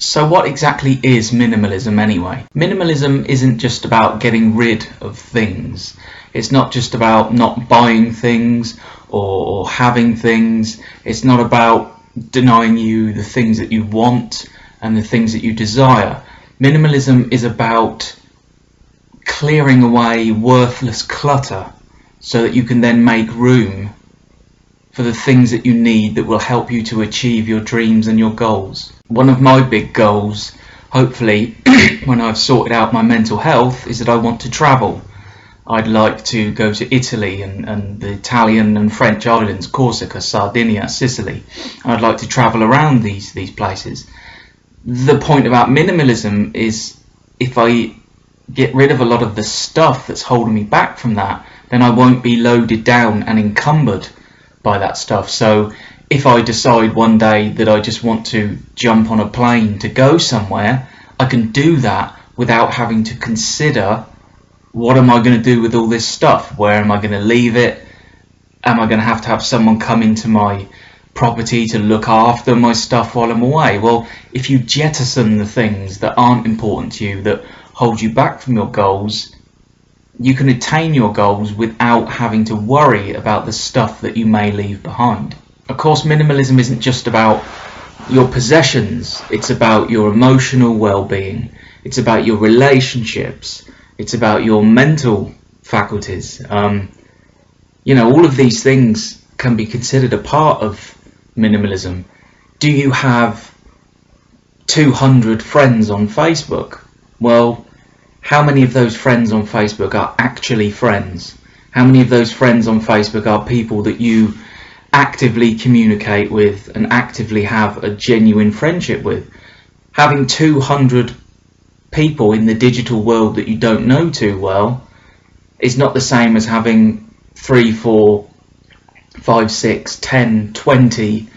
So what exactly is minimalism anyway? Minimalism isn't just about getting rid of things. It's not just about not buying things or having things. It's not about denying you the things that you want and the things that you desire. Minimalism is about clearing away worthless clutter so that you can then make room for the things that you need that will help you to achieve your dreams and your goals. One of my big goals, hopefully, when I've sorted out my mental health, is that I want to travel. I'd like to go to Italy and the Italian and French islands, Corsica, Sardinia, Sicily. I'd like to travel around these places. The point about minimalism is if I get rid of a lot of the stuff that's holding me back from that, then I won't be loaded down and encumbered by that stuff. So if I decide one day that I just want to jump on a plane to go somewhere, I can do that without having to consider, what am I going to do with all this stuff? Where am I going to leave it? Am I going to have someone come into my property to look after my stuff while I'm away? Well, if you jettison the things that aren't important to you, that hold you back from your goals, you can attain your goals without having to worry about the stuff that you may leave behind. Of course, minimalism isn't just about your possessions. It's about your emotional well-being. It's about your relationships. It's about your mental faculties. All of these things can be considered a part of minimalism. Do you have 200 friends on Facebook? Well, how many of those friends on Facebook are actually friends? How many of those friends on Facebook are people that you actively communicate with and actively have a genuine friendship with? Having 200 people in the digital world that you don't know too well is not the same as having 3, 4, 5, 6, 10, 20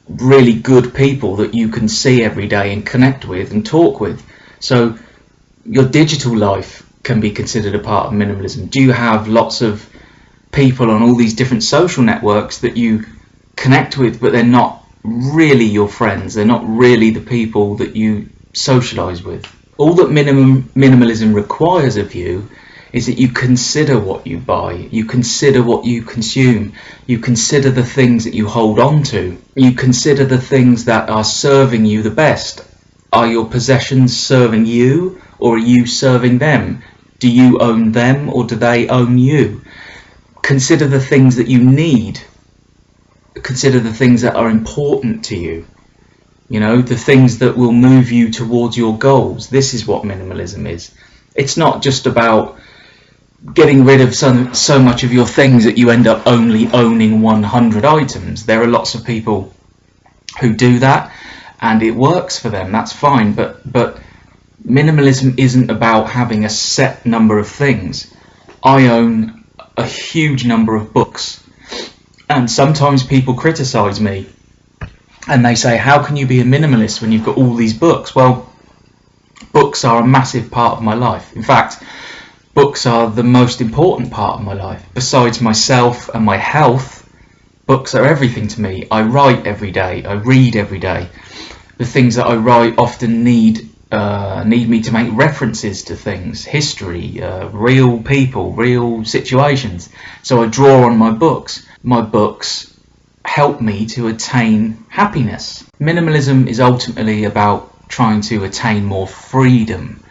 really good people that you can see every day and connect with and talk with. So your digital life can be considered a part of minimalism. Do you have lots of people on all these different social networks that you connect with, but they're not really your friends? They're not really the people that you socialize with. All that minimalism requires of you is that you consider what you buy, you consider what you consume, you consider the things that you hold on to, you consider the things that are serving you the best. Are your possessions serving you, or are you serving them? Do you own them, or do they own you? Consider the things that you need. Consider the things that are important to you. The things that will move you towards your goals. This is what minimalism is. It's not just about getting rid of so much of your things that you end up only owning 100 items. There are lots of people who do that and it works for them. That's fine. But minimalism isn't about having a set number of things. I own a huge number of books, and sometimes people criticize me and they say, how can you be a minimalist when you've got all these books? Well, books are a massive part of my life. In fact, books are the most important part of my life. Besides myself and my health, books are everything to me. I write every day. I read every day. The things that I write often need me to make references to things, history, real people, real situations. So I draw on my books. My books help me to attain happiness. Minimalism is ultimately about trying to attain more freedom.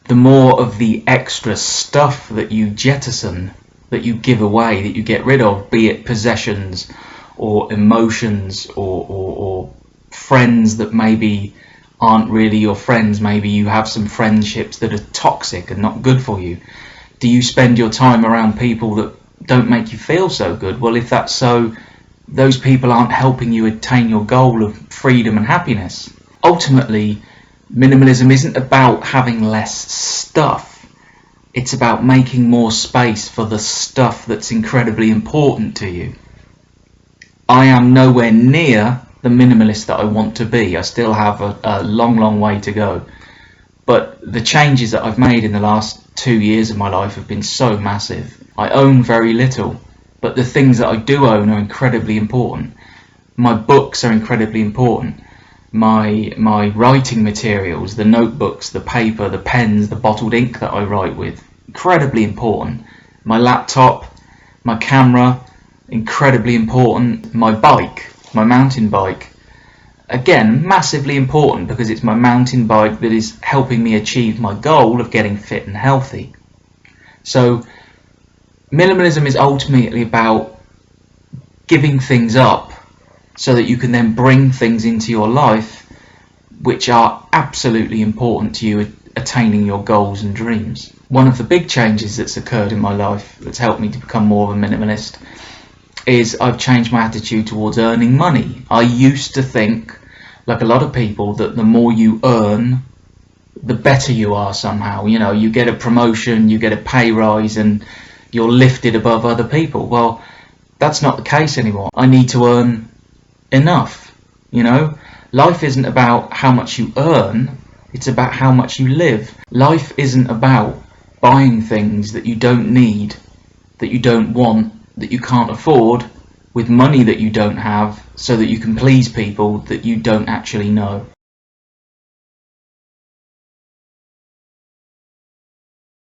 The more of the extra stuff that you jettison, that you give away, that you get rid of, be it possessions or emotions or friends that maybe aren't really your friends. Maybe you have some friendships that are toxic and not good for you. Do you spend your time around people that don't make you feel so good? Well, if that's so, those people aren't helping you attain your goal of freedom and happiness. Ultimately, minimalism isn't about having less stuff. It's about making more space for the stuff that's incredibly important to you. I am nowhere near the minimalist that I want to be. I still have a long way to go. But the changes that I've made in the last 2 years of my life have been so massive. I own very little, but the things that I do own are incredibly important. My books are incredibly important. my writing materials, the notebooks, the paper, the pens, the bottled ink that I write with, incredibly important. My laptop, my camera, incredibly important. My bike, my mountain bike, again, massively important because it's my mountain bike that is helping me achieve my goal of getting fit and healthy. So minimalism is ultimately about giving things up so that you can then bring things into your life which are absolutely important to you attaining your goals and dreams. One of the big changes that's occurred in my life that's helped me to become more of a minimalist is I've changed my attitude towards earning money. I used to think, like a lot of people, that the more you earn, the better you are somehow. You know, you get a promotion, you get a pay rise, and you're lifted above other people. Well, that's not the case anymore. I need to earn enough. You know, life isn't about how much you earn, it's about how much you live. Life isn't about buying things that you don't need, that you don't want, that you can't afford, with money that you don't have, so that you can please people that you don't actually know.